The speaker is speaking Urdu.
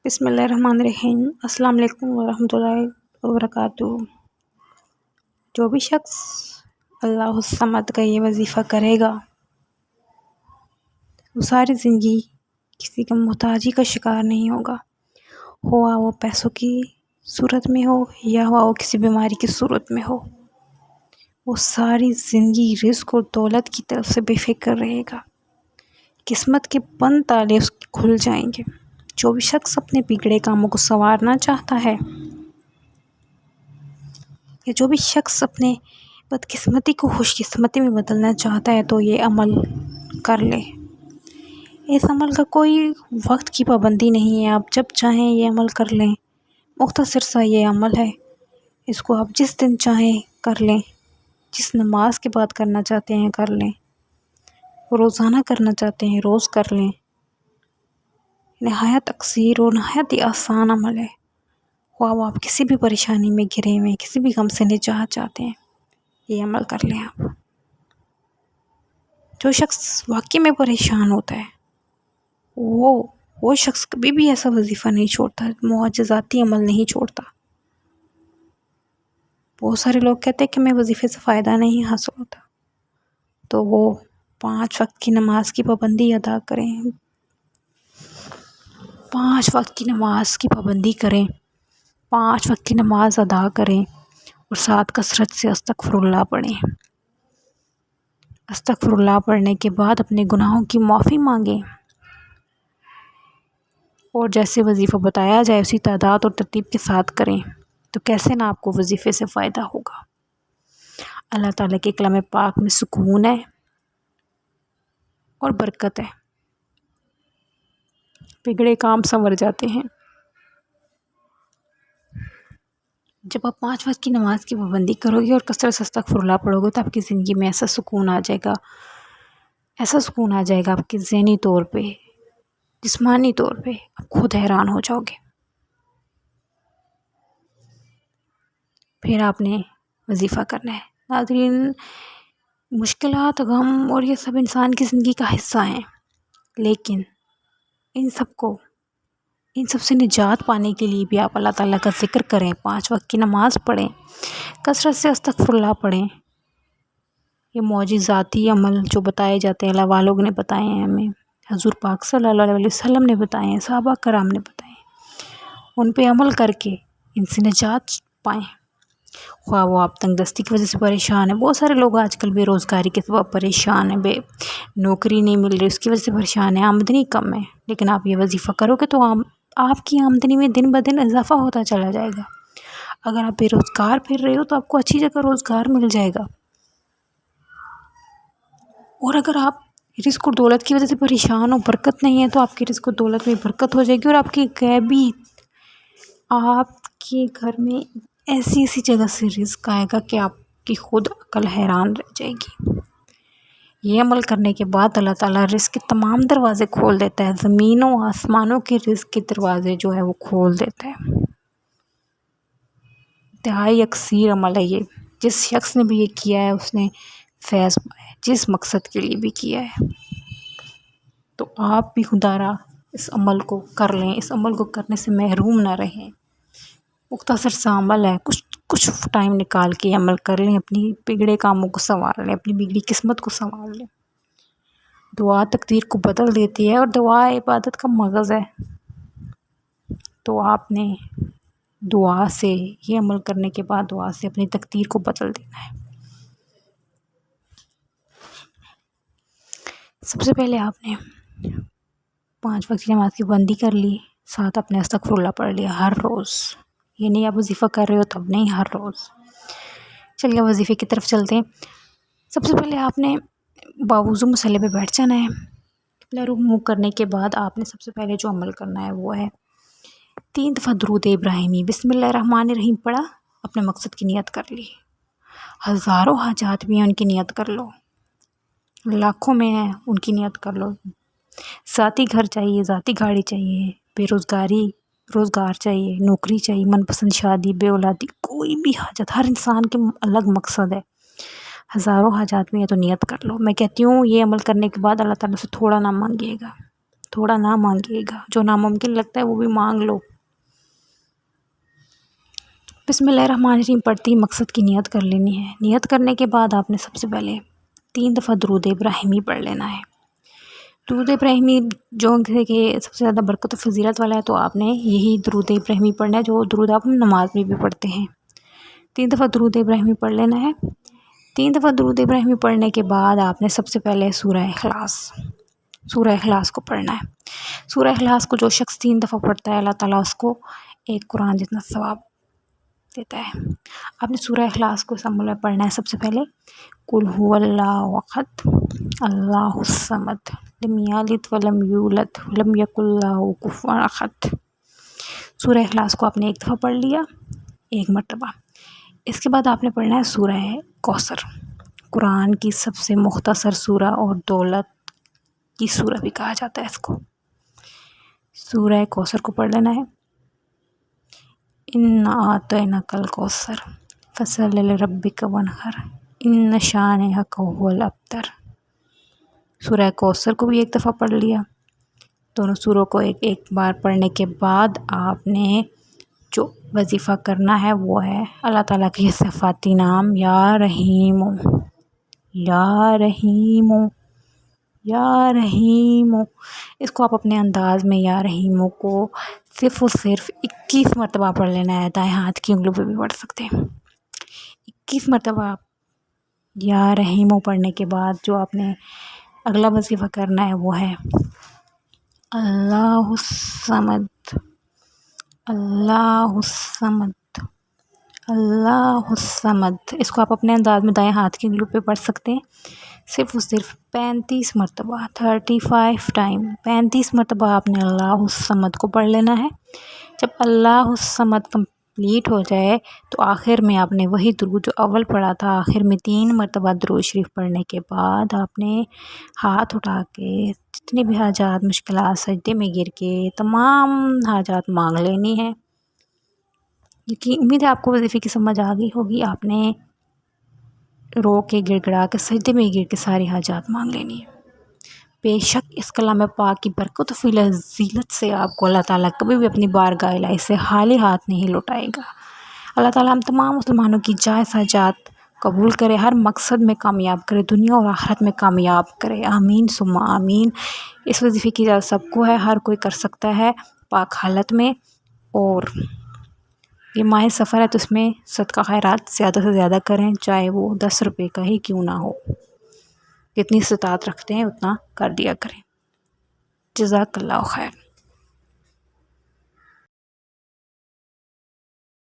بسم اللہ الرحمن الرحیم۔ السلام علیکم ورحمۃ اللہ وبرکاتہ۔ جو بھی شخص اللہ الصمد کا یہ وظیفہ کرے گا وہ ساری زندگی کسی کا محتاجی کا شکار نہیں ہوگا، ہوا وہ پیسوں کی صورت میں ہو یا ہوا وہ کسی بیماری کی صورت میں ہو، وہ ساری زندگی رزق اور دولت کی طرف سے بے فکر رہے گا، قسمت کے بند تالے اس کے کھل جائیں گے۔ جو بھی شخص اپنے بگڑے کاموں کو سنوارنا چاہتا ہے یا جو بھی شخص اپنے بدقسمتی کو خوش قسمتی میں بدلنا چاہتا ہے تو یہ عمل کر لے۔ اس عمل کا کوئی وقت کی پابندی نہیں ہے، آپ جب چاہیں یہ عمل کر لیں، مختصر سا یہ عمل ہے، اس کو آپ جس دن چاہیں کر لیں، جس نماز کے بعد کرنا چاہتے ہیں کر لیں، روزانہ کرنا چاہتے ہیں روز کر لیں۔ نہایت اکثیر اور نہایت ہی آسان عمل ہے، وہ آپ کسی بھی پریشانی میں گھرے ہوئے کسی بھی غم سے نجات چاہتے ہیں یہ عمل کر لیں آپ۔ جو شخص واقعی میں پریشان ہوتا ہے وہ شخص کبھی بھی ایسا وظیفہ نہیں چھوڑتا، معجزاتی عمل نہیں چھوڑتا۔ بہت سارے لوگ کہتے ہیں کہ ہمیں وظیفے سے فائدہ نہیں حاصل ہوتا، تو وہ 5 وقت کی نماز کی پابندی ادا کریں، 5 وقت کی نماز کی پابندی کریں، 5 وقت کی نماز ادا کریں اور ساتھ کثرت سے استغفر اللہ پڑھیں۔ استغفر اللہ پڑھنے کے بعد اپنے گناہوں کی معافی مانگیں اور جیسے وظیفہ بتایا جائے اسی تعداد اور ترتیب کے ساتھ کریں، تو کیسے نہ آپ کو وظیفے سے فائدہ ہوگا۔ اللہ تعالیٰ کے کلام پاک میں سکون ہے اور برکت ہے، بگڑے کام سنور جاتے ہیں۔ جب آپ 5 وقت کی نماز کی پابندی کرو گے اور کثرت سے استغفر اللہ پڑھو گے تو آپ کی زندگی میں ایسا سکون آ جائے گا، ایسا سکون آ جائے گا آپ کے ذہنی طور پہ، جسمانی طور پہ، آپ خود حیران ہو جاؤ گے۔ پھر آپ نے وظیفہ کرنا ہے۔ ناظرین، مشکلات، غم اور یہ سب انسان کی زندگی کا حصہ ہیں، لیکن ان سب سے نجات پانے کے لیے بھی آپ اللہ تعالیٰ کا ذکر کریں، 5 وقت کی نماز پڑھیں، کثرت سے استغفر اللہ پڑھیں۔ یہ معجزاتی عمل جو بتائے جاتے ہیں، اللہ والوں نے بتائے ہیں ہمیں، حضور پاک صلی اللہ علیہ وسلم نے بتائے ہیں، صحابہ کرام نے بتائے ہیں، ان پہ عمل کر کے ان سے نجات پائیں۔ خواہ وہ آپ تنگ دستی کی وجہ سے پریشان ہیں، بہت سارے لوگ آج کل بے روزگاری کے سبب پریشان ہیں، نوکری نہیں مل رہی اس کی وجہ سے پریشان ہیں، آمدنی کم ہے، لیکن آپ یہ وظیفہ کرو گے تو آپ کی آمدنی میں دن بدن اضافہ ہوتا چلا جائے گا۔ اگر آپ بے روزگار پھر رہے ہو تو آپ کو اچھی جگہ روزگار مل جائے گا، اور اگر آپ رزق اور دولت کی وجہ سے پریشان ہو، برکت نہیں ہے، تو آپ کی رزق و دولت میں برکت ہو جائے گی، اور آپ کی غیبی آپ کے گھر میں ایسی جگہ سے رزق آئے گا کہ آپ کی خود عقل حیران رہ جائے گی۔ یہ عمل کرنے کے بعد اللہ تعالیٰ رزق کے تمام دروازے کھول دیتا ہے، زمینوں آسمانوں کے رزق کے دروازے جو ہے وہ کھول دیتا ہے۔ انتہائی اکثیر عمل ہے یہ، جس شخص نے بھی یہ کیا ہے اس نے فیض پایا ہے، جس مقصد کے لیے بھی کیا ہے۔ تو آپ بھی خدارا اس عمل کو کر لیں، اس عمل کو کرنے سے محروم نہ رہیں۔ مختصر سا عمل ہے، کچھ ٹائم نکال کے عمل کر لیں، اپنی بگڑے کاموں کو سنوار لیں، اپنی بگڑی قسمت کو سنوار لیں۔ دعا تقدیر کو بدل دیتی ہے اور دعا عبادت کا مغز ہے، تو آپ نے دعا سے، یہ عمل کرنے کے بعد دعا سے اپنی تقدیر کو بدل دینا ہے۔ سب سے پہلے آپ نے 5 وقت کی نماز کی پابندی کر لی، ساتھ اپنے استغفر اللہ پڑھ لیا ہر روز۔ یہ نہیں آپ وظیفہ کر رہے ہو تب نہیں، ہر روز۔ چلیے وظیفے کی طرف چلتے ہیں۔ سب سے پہلے آپ نے باوضو مصلی پہ بیٹھ جانا ہے۔ قبلہ رخ منہ کرنے کے بعد آپ نے سب سے پہلے جو عمل کرنا ہے وہ ہے 3 دفعہ درود ابراہیمی بسم اللہ الرحمن الرحیم پڑھا، اپنے مقصد کی نیت کر لی۔ ہزاروں حاجات بھی ہیں، ان کی نیت کر لو، لاکھوں میں ہیں ان کی نیت کر لو۔ ذاتی گھر چاہیے، ذاتی گاڑی چاہیے، بے روزگاری روزگار چاہیے، نوکری چاہیے، من پسند شادی، بے اولادی، کوئی بھی حاجت، ہر انسان کے الگ مقصد ہے، ہزاروں حاجات میں ہے تو نیت کر لو۔ میں کہتی ہوں یہ عمل کرنے کے بعد اللہ تعالیٰ سے تھوڑا نہ مانگیے گا، تھوڑا نہ مانگیے گا، جو ناممکن لگتا ہے وہ بھی مانگ لو۔ بسم اللہ الرحمن الرحیم پڑھتی مقصد کی نیت کر لینی ہے۔ نیت کرنے کے بعد آپ نے سب سے پہلے 3 دفعہ درود ابراہیمی پڑھ لینا ہے۔ درود ابراہیمی جو کہ سب سے زیادہ برکت و فضیلت والا ہے، تو آپ نے یہی درود ابراہیمی پڑھنا ہے جو درود آپ نماز میں بھی پڑھتے ہیں۔ 3 دفعہ درود ابراہیمی پڑھ لینا ہے۔ 3 دفعہ درود ابراہیمی پڑھنے کے بعد آپ نے سب سے پہلے سورہ اخلاص کو پڑھنا ہے۔ سورہ اخلاص کو جو شخص 3 دفعہ پڑھتا ہے، اللہ تعالیٰ اس کو ایک قرآن جتنا ثواب دیتا ہے۔ آپ نے سورہ اخلاص کو سمجھ پڑھنا ہے۔ سب سے پہلے قل هو اللہ احد اللہ الصمد لم یلد ولم یولد ولم یکن لہ کفوا احد۔ سورہ اخلاص کو آپ نے ایک دفعہ پڑھ لیا، ایک مرتبہ۔ اس کے بعد آپ نے پڑھنا ہے سورہ کوثر، قرآن کی سب سے مختصر سورہ اور دولت کی سورہ بھی کہا جاتا ہے اس کو۔ سورہ کوثر کو پڑھ لینا ہے۔ اِنَّا أَعْطَيْنَاكَ الْكَوْثَرَ فَصَلِّ لِرَبِّكَ وَانْحَرْ إِنَّ شَانِئَكَ هُوَ الْأَبْتَرُ۔ سورہ کوثر کو بھی ایک دفعہ پڑھ لیا۔ دونوں سوروں کو ایک بار پڑھنے کے بعد آپ نے جو وظیفہ کرنا ہے وہ ہے اللہ تعالیٰ کے صفاتی نام یا رحیم یا رحیم یا رحیم، اس کو آپ اپنے انداز میں یا رحیم کو صرف اور صرف 21 مرتبہ پڑھ لینا ہے۔ دائیں ہاتھ کی انگلیوں پہ بھی پڑھ سکتے ہیں۔ 21 مرتبہ آپ یا رحیم پڑھنے کے بعد جو آپ نے اگلا وظیفہ کرنا ہے وہ ہے اللہ الصمد اللہ الصمد اللہ الصمد۔ اس کو آپ اپنے انداز میں دائیں ہاتھ کی انگلیوں پہ پڑھ سکتے ہیں۔ صرف اور صرف 35 مرتبہ 35 ٹائم 35 مرتبہ آپ نے اللہ الصمد کو پڑھ لینا ہے۔ جب اللہ الصمد کمپلیٹ ہو جائے تو آخر میں آپ نے وہی درود جو اول پڑھا تھا، آخر میں 3 مرتبہ درود شریف پڑھنے کے بعد آپ نے ہاتھ اٹھا کے جتنے بھی حاجات مشکلات سجدے میں گر کے تمام حاجات مانگ لینی ہے۔ یقین امید ہے آپ کو وظیفے کی سمجھ آ گئی ہوگی۔ آپ نے رو کے گڑ گڑا کے سجدے میں گر کے ساری حاجات مانگ لینی ہے۔ بے شک اس کلام پاک کی برکت و فضیلت سے آپ کو اللہ تعالیٰ کبھی بھی اپنی بارگاہ الہی سے خالی ہاتھ نہیں لوٹائے گا۔ اللہ تعالیٰ ہم تمام مسلمانوں کی جائز حاجات قبول کرے، ہر مقصد میں کامیاب کرے، دنیا اور آخرت میں کامیاب کرے، آمین ثم آمین۔ اس وظیفے کی اجازت سب کو ہے، ہر کوئی کر سکتا ہے پاک حالت میں۔ اور یہ ماہ سفر ہے تو اس میں صدقہ خیرات زیادہ سے زیادہ کریں، چاہے وہ 10 روپے کا ہی کیوں نہ ہو، جتنی استطاعت رکھتے ہیں اتنا کر دیا کریں۔ جزاک اللہ خیر۔